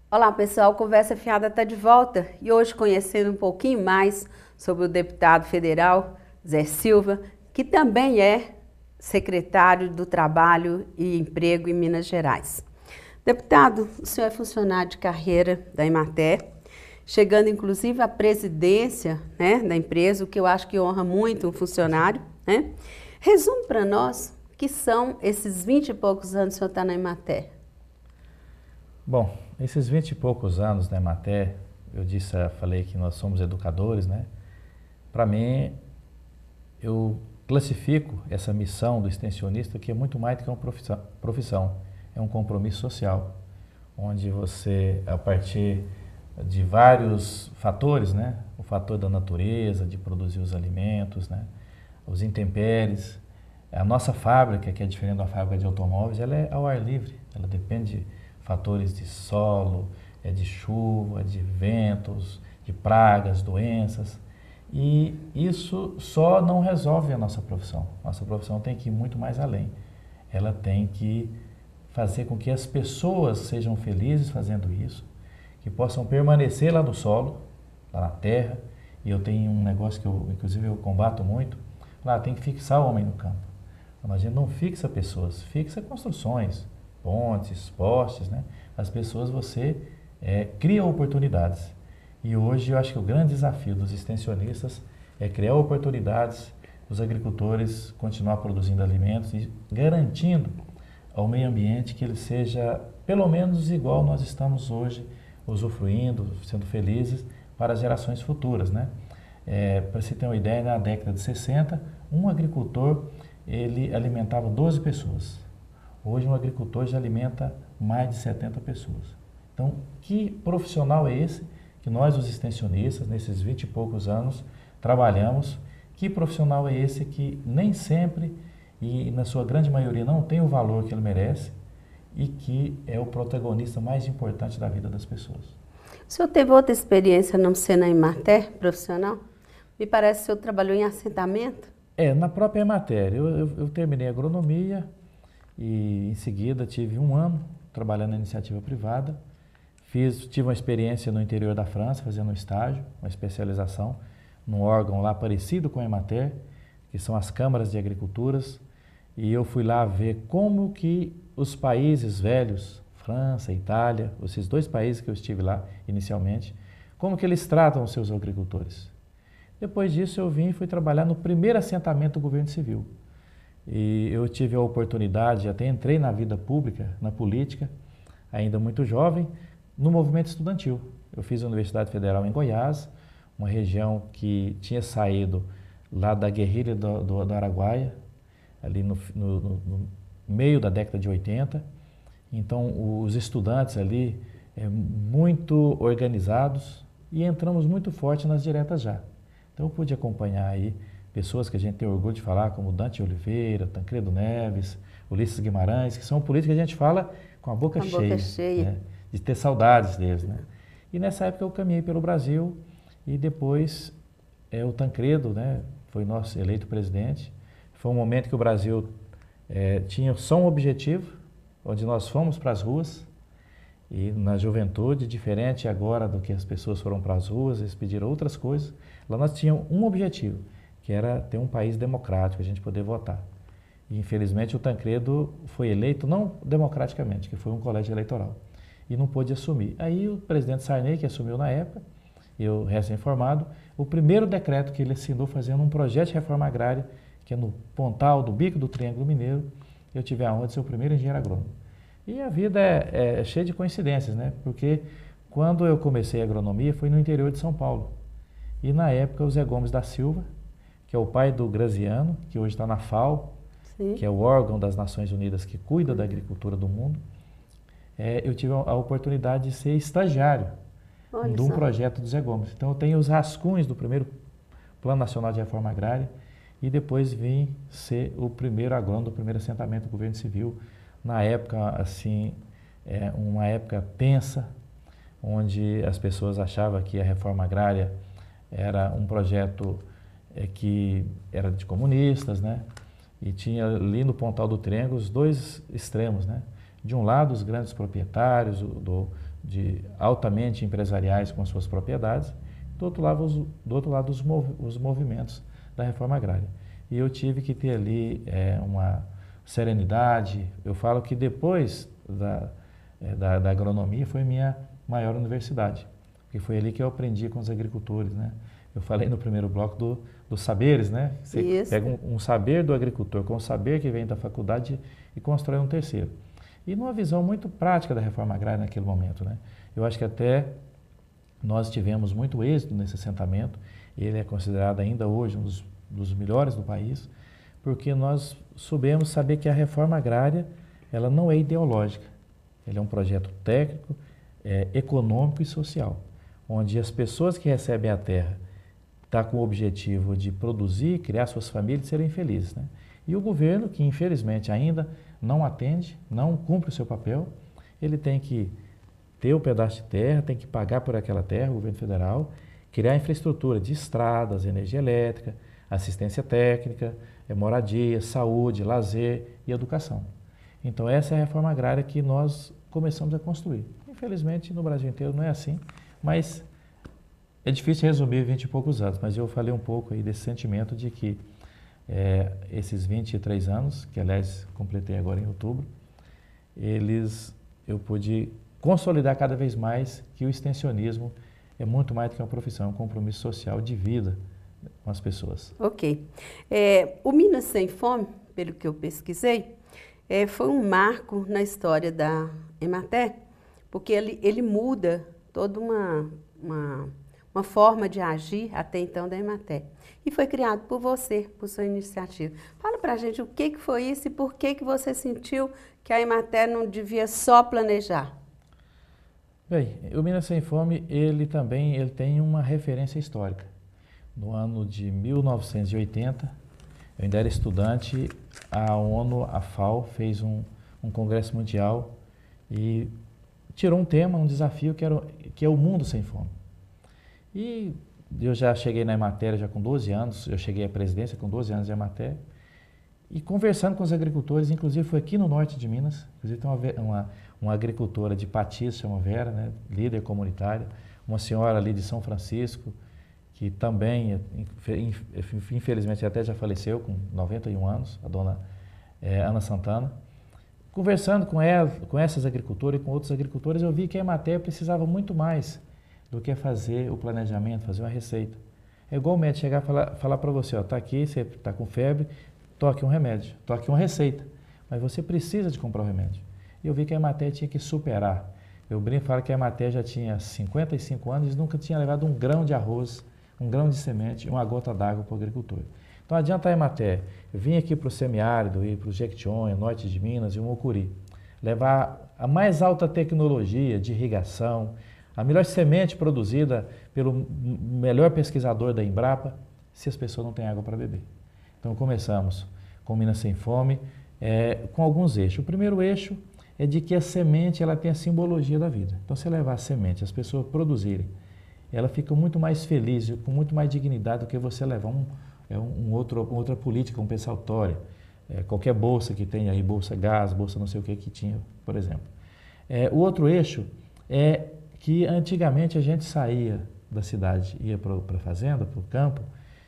Olá pessoal, Conversa Fiada está de volta e hoje conhecendo um pouquinho mais sobre o deputado federal Zé Silva, que também é secretário do Trabalho e Emprego em Minas Gerais. Deputado, o senhor é funcionário de carreira da Emater, chegando inclusive à presidência, né, da empresa, o que eu acho que honra muito um funcionário, né? Resume para nós o que são esses 20 e poucos anos que o senhor está na Emater. Bom, esses 20 e poucos anos na Emater, falei que nós somos educadores, né? Para mim, eu classifico essa missão do extensionista que é muito mais do que uma profissão, é um compromisso social, onde você, a partir de vários fatores, né? O fator da natureza, de produzir os alimentos, né? Os intempéries, a nossa fábrica, que é diferente da fábrica de automóveis, ela é ao ar livre, ela depende de fatores de solo, de chuva, de ventos, de pragas, doenças. E isso só não resolve a nossa profissão. Nossa profissão tem que ir muito mais além. Ela tem que fazer com que as pessoas sejam felizes fazendo isso, que possam permanecer lá no solo, lá na terra. E eu tenho um negócio que inclusive eu combato muito, lá tem que fixar o homem no campo. Mas a gente não fixa pessoas, fixa construções, pontes, postes, né? As pessoas você cria oportunidades. E hoje eu acho que o grande desafio dos extensionistas é criar oportunidades, os agricultores continuar produzindo alimentos e garantindo ao meio ambiente que ele seja pelo menos igual nós estamos hoje usufruindo, sendo felizes para as gerações futuras, né? Para você ter uma ideia, na década de 60, um agricultor ele alimentava 12 pessoas. Hoje um agricultor já alimenta mais de 70 pessoas. Então, que profissional é esse que nós, os extensionistas, nesses 20 e poucos anos, trabalhamos? Que profissional é esse que nem sempre, e na sua grande maioria, não tem o valor que ele merece e que é o protagonista mais importante da vida das pessoas? O senhor teve outra experiência não ser na Emater profissional? Me parece que o senhor trabalhou em assentamento. Na própria matéria. Eu terminei agronomia e em seguida tive um ano trabalhando na iniciativa privada. Tive uma experiência no interior da França, fazendo um estágio, uma especialização num órgão lá parecido com a Emater, que são as câmaras de agriculturas. E eu fui lá ver como que os países velhos, França, Itália, esses dois países que eu estive lá inicialmente, como que eles tratam os seus agricultores. Depois disso eu vim e fui trabalhar no primeiro assentamento do governo civil. E eu tive a oportunidade, até entrei na vida pública, na política, ainda muito jovem, no movimento estudantil. Eu fiz a Universidade Federal em Goiás, uma região que tinha saído lá da guerrilha do Araguaia, ali no meio da década de 80. Então, os estudantes ali, muito organizados, e entramos muito forte nas diretas já. Então, eu pude acompanhar aí pessoas que a gente tem orgulho de falar, como Dante Oliveira, Tancredo Neves, Ulisses Guimarães, que são políticos que a gente fala com a boca Com a cheia, boca cheia. né? De ter saudades deles, né? E nessa época eu caminhei pelo Brasil e depois o Tancredo, né, foi nosso eleito presidente. Foi um momento que o Brasil tinha só um objetivo, onde nós fomos para as ruas e na juventude, diferente agora do que as pessoas foram para as ruas, eles pediram outras coisas. Lá nós tínhamos um objetivo, que era ter um país democrático, a gente poder votar. E infelizmente o Tancredo foi eleito não democraticamente, que foi um colégio eleitoral, e não pôde assumir. Aí o presidente Sarney, que assumiu na época, eu recém-formado, o primeiro decreto que ele assinou fazendo um projeto de reforma agrária, que é no Pontal do Bico do Triângulo Mineiro, eu tive a honra de ser o primeiro engenheiro agrônomo. E a vida é cheia de coincidências, né? Porque quando eu comecei a agronomia foi no interior de São Paulo. E na época o Zé Gomes da Silva, que é o pai do Graziano, que hoje está na FAO, Sim. que é o órgão das Nações Unidas que cuida da agricultura do mundo, eu tive a oportunidade de ser estagiário Olha de um só. projeto do Zé Gomes. Então eu tenho os rascunhos do primeiro Plano Nacional de Reforma Agrária e depois vim ser o primeiro agrônomo do primeiro assentamento do governo civil. Na época, assim, uma época tensa, onde as pessoas achavam que a reforma agrária era um projeto que era de comunistas, né? E tinha ali no Pontal do Triângulo os dois extremos, né? De um lado, os grandes proprietários altamente empresariais com suas propriedades, do outro lado os movimentos da reforma agrária. E eu tive que ter ali uma serenidade. Eu falo que depois da agronomia foi minha maior universidade, porque foi ali que eu aprendi com os agricultores, né? Eu falei no primeiro bloco dos saberes, né? Você Isso. pega um saber do agricultor com o saber que vem da faculdade e constrói um terceiro. E numa visão muito prática da reforma agrária naquele momento, né? Eu acho que até nós tivemos muito êxito nesse assentamento. Ele é considerado ainda hoje um dos melhores do país, porque nós soubemos saber que a reforma agrária ela não é ideológica. Ele é um projeto técnico, econômico e social, onde as pessoas que recebem a terra estão com o objetivo de produzir, criar suas famílias e serem felizes, né? E o governo, que infelizmente ainda não atende, não cumpre o seu papel, ele tem que ter o pedaço de terra, tem que pagar por aquela terra, o governo federal, criar infraestrutura de estradas, energia elétrica, assistência técnica, moradia, saúde, lazer e educação. Então essa é a reforma agrária que nós começamos a construir. Infelizmente no Brasil inteiro não é assim, mas é difícil resumir 20 e poucos anos, mas eu falei um pouco aí desse sentimento de que esses 23 anos, que aliás completei agora em outubro, eu pude consolidar cada vez mais que o extensionismo é muito mais do que uma profissão, é um compromisso social de vida com as pessoas. Ok. O Minas Sem Fome, pelo que eu pesquisei, foi um marco na história da Emater, porque ele muda toda uma forma de agir até então da Emater. E foi criado por você, por sua iniciativa. Fala pra gente o que foi isso e por que você sentiu que a Emater não devia só planejar. Bem, o Minas Sem Fome, ele tem uma referência histórica. No ano de 1980, eu ainda era estudante, a ONU, a FAO, fez um congresso mundial e tirou um tema, um desafio que é o mundo sem fome. E eu já cheguei na Emater já com 12 anos, eu cheguei à presidência com 12 anos de Emater, e conversando com os agricultores, inclusive foi aqui no norte de Minas, inclusive tem uma agricultora de Patis, chama Vera, né, líder comunitária, uma senhora ali de São Francisco, que também, infelizmente, até já faleceu com 91 anos, a dona Ana Santana. Conversando com ela, com essas agricultoras e com outros agricultores, eu vi que a Emater precisava muito mais do que fazer o planejamento, fazer uma receita. É igual o médico chegar e falar para você, está aqui, você está com febre, toque um remédio, toque uma receita, mas você precisa de comprar o remédio. E eu vi que a Emater tinha que superar. Eu brinco e falo que a Emater já tinha 55 anos e nunca tinha levado um grão de arroz, um grão de semente e uma gota d'água para o agricultor. Então adianta a Emater vir aqui para o semiárido, ir para o Jequitinhonha, norte de Minas e o Mucuri, levar a mais alta tecnologia de irrigação, a melhor semente produzida pelo melhor pesquisador da Embrapa, se as pessoas não têm água para beber. Então começamos com Minas Sem Fome, com alguns eixos. O primeiro eixo é de que a semente ela tem a simbologia da vida. Então se levar a semente, as pessoas produzirem, ela fica muito mais feliz, com muito mais dignidade do que você levar outra política compensatória. Qualquer bolsa que tem aí, bolsa gás, bolsa não sei o que tinha, por exemplo. O outro eixo é que antigamente a gente saía da cidade, ia para a fazenda, para o campo,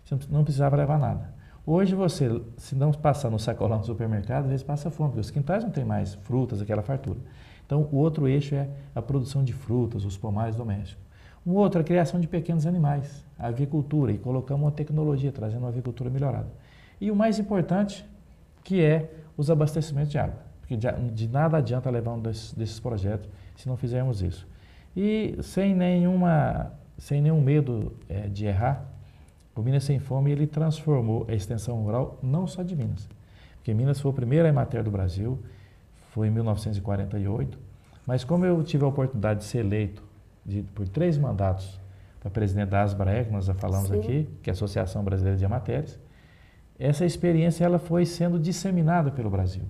você não precisava levar nada. Hoje você, se não passar no sacolão do supermercado, às vezes passa fome, porque os quintais não tem mais frutas, aquela fartura. Então o outro eixo é a produção de frutas, os pomares domésticos. Um outro é a criação de pequenos animais, a avicultura, e colocamos uma tecnologia, trazendo uma avicultura melhorada. E o mais importante, que é os abastecimentos de água, porque de nada adianta levar um desses projetos se não fizermos isso. E sem nenhum medo de errar, o Minas Sem Fome ele transformou a extensão rural não só de Minas, porque Minas foi a primeira Emater do Brasil, foi em 1948, mas como eu tive a oportunidade de ser eleito por 3 mandatos para presidente da ASBRAE, que nós já falamos Sim. aqui, que é a Associação Brasileira de Emateres, essa experiência ela foi sendo disseminada pelo Brasil.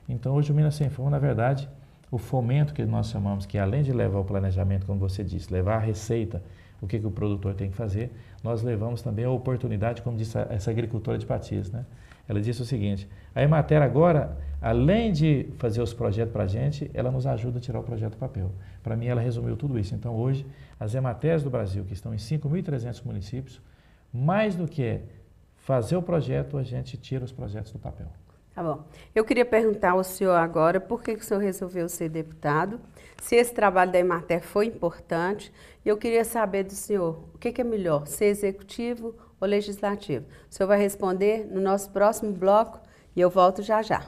Então hoje o Minas Sem Fome, na verdade, o fomento que nós chamamos, que além de levar o planejamento, como você disse, levar a receita, o que o produtor tem que fazer, nós levamos também a oportunidade, como disse essa agricultora de Patis, né? Ela disse o seguinte, a Emater agora além de fazer os projetos para a gente, ela nos ajuda a tirar o projeto do papel. Para mim, ela resumiu tudo isso. Então, hoje, as EMATERs do Brasil, que estão em 5.300 municípios, mais do que fazer o projeto, a gente tira os projetos do papel. Tá bom. Eu queria perguntar ao senhor agora por que o senhor resolveu ser deputado, se esse trabalho da EMATER foi importante, e eu queria saber do senhor, o que é melhor, ser executivo ou legislativo? O senhor vai responder no nosso próximo bloco e eu volto já já.